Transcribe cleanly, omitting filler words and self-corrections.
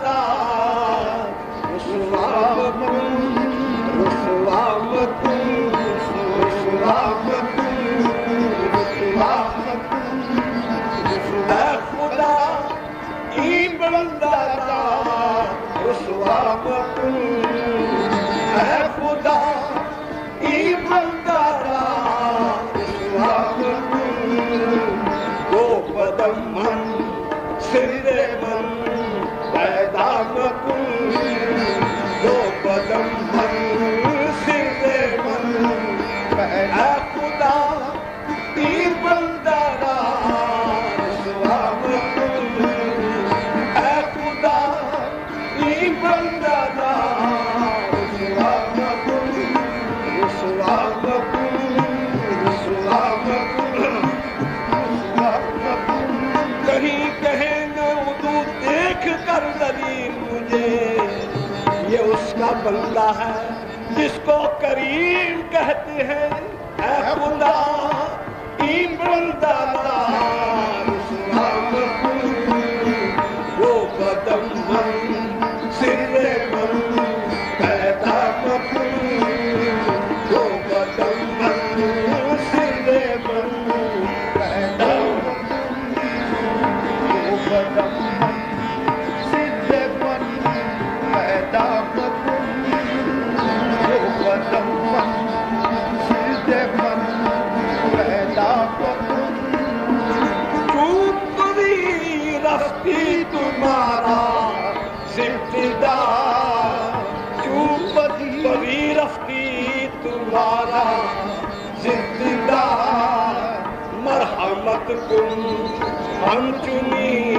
دا رسوا مکن رسوا مکن رسوا مکن رسوا مکن اے خدا ای بندہ دا رسوا مکن اے خدا ای بندہ دا رسوا مکن دو قدم من سر من پیدا مکن دو قدم من سر من پیدا خدا ای بندہ دا رسوا مکن اے خدا ای بندہ دا رسوا مکن رسوا مکن رسوا مکن رسوا مکن کہیں کہیں نہ اردو دیکھ کر ذلیل مجھے یہ اس کا بندہ ہے جس کو کریم کہتے ہیں اے خدا ای بندہ دا رسوا مکن وہ قدم من سر من پیدا مکن وہ قدم من سر من پیدا مکن وہ قدم من سر من پیدا مکن وہ قدم من سر من پیدا مکن چوب بھی رفتی تمہارا ابتدا چوب بھی رفتی تمہارا ابتدا مرحمت کن ہم چنی